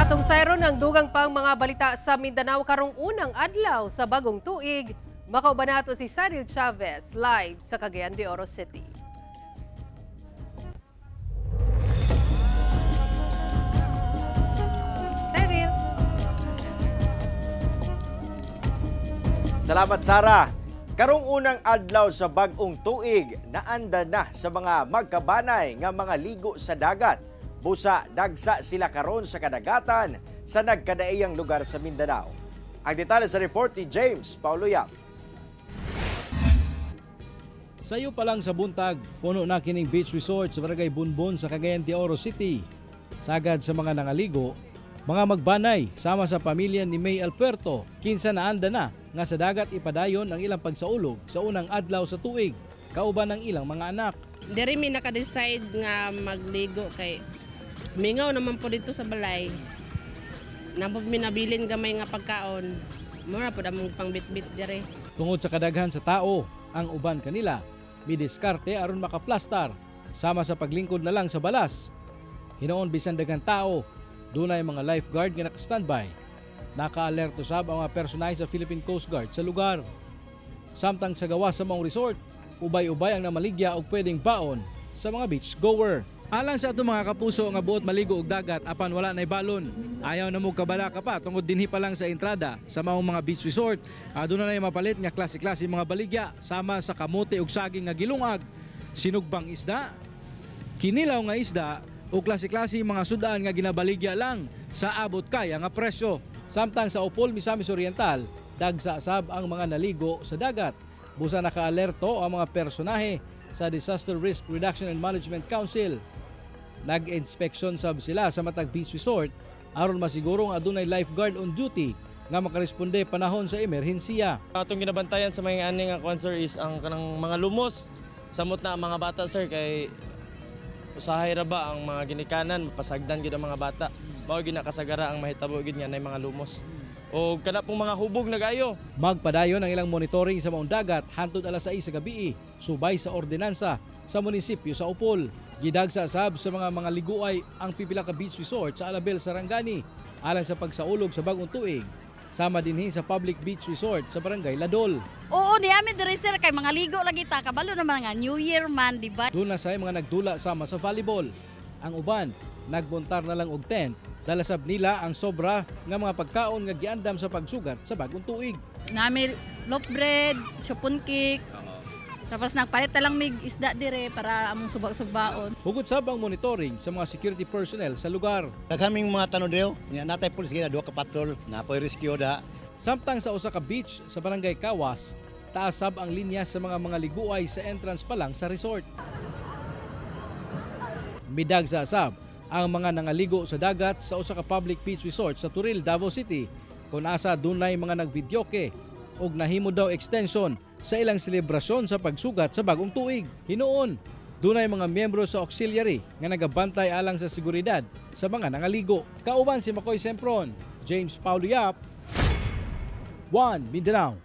Atong sayron ng dugang pang mga balita sa Mindanao karong unang adlaw sa bagong tuig. Makauban nato si Cyril Chavez live sa Cagayan de Oro City. Cyril. Salamat, Sara. Karong unang adlaw sa bagong tuig, naanda na sa mga magkabanay nga mga ligo sa dagat. Busa, dagsa sila karon sa kadagatan sa nagkadaiyang lugar sa Mindanao. Ang detalye sa report ni James Paulo Yap. Sayo pa lang sa buntag, puno na kining beach resort sa Barangay Bunbon sa Cagayan de Oro City. Sagad sa mga nangaligo, mga magbanay sama sa pamilya ni May Alberto, kinsa naanda na nga sa dagat ipadayon ang ilang pagsaulog sa unang adlaw sa tuig, kauban ng ilang mga anak. Diri mi naka-decide nga magligo kay mingaw naman po dito sa balay. Napod mi nabilin gamay nga pagkaon. Mura po damong pangbitbit diri. Tungod sa kadaghan sa tao, ang uban kanila midiskarte aron makaplastar sama sa paglingkod na lang sa balas. Hinoon bisan daghang tao, dunay mga lifeguard nga naka-standby. Naka-alerto sab ang mga personay sa Philippine Coast Guard sa lugar. Samtang sa gawas sa maong resort, ubay-ubay ang namaligya og pwedeng baon sa mga beach goer. Alang sa ato mga kapuso nga buot maligo og dagat apan wala nay balon. Ayaw na mo kabala ka pa tungod dinhi pa lang sa entrada sa maong mga beach resort. Aduna nay mapalit nga klase-klase mga baligya sama sa kamote ug saging nga gilungag, sinugbang isda, kinilaw nga isda ug klase-klase mga sudan nga ginabaligya lang sa abot kaya nga presyo. Samtang sa Opol, Misamis Oriental, dagsa sab ang mga naligo sa dagat. Busa naka-alerto ang mga personahe sa Disaster Risk Reduction and Management Council. Nag-inspeksyon sab sila sa matag beach resort aron masigurong adunay lifeguard on duty nga makaresponde panahon sa emerhensiya. Atong ginabantayan sa mga ani nga kwan sir is ang kanang mga lumos. Samot na ang mga bata sir kay usahay ra ba ang mga ginikanan mapasagdan gid ang mga bata. Mao gid nakasagara ang mahitabo gid nga nay mga lumos. O kana pong mga hubog nagayo. Magpadayon ang ilang monitoring sa maong dagat hangtod alas 6 sa gabi subay sa ordinansa sa munisipyo sa Opol. Gidagsa sab sa mga liguay ang pipila ka beach resort sa Alabel, Sarangani alang sa pagsaulog sa bagong tuig. Sama dinhi sa public beach resort sa Barangay Ladol. Oo, di amin diri sir kay mga ligo lagi ta kabalo naman nga New Year man, di ba? Doon na say mga nagdula sama sa volleyball. Ang uban nagbuntar na lang og tent. Dalasab nila ang sobra nga mga pagkaon nga giandam sa pagsugat sa bagong tuig. Nami loaf bread, chopon cake. Tapos nagpalit na lang mig isda dire para among subak-subaon. Hugod sab ang monitoring sa mga security personnel sa lugar. Naghaming mga tanod daw, natay pulis gina duha ka patrol, napoy rescue da. Samtang sa usa ka beach sa Barangay Kawas, taas sab ang linya sa mga liguay sa entrance pa lang sa resort. Midagsa sab ang mga nangaligo sa dagat sa usa ka public beach resort sa Turil, Davao City, kung asa dunay mga nagvideoke og nahimo daw extension sa ilang selebrasyon sa pagsugat sa bagong tuig. Hinoon, dunay mga miyembro sa auxiliary nga nagabantay alang sa seguridad sa mga nangaligo. Kauban si Makoy Sempron, James Paulo Yap, 1 Mindanao.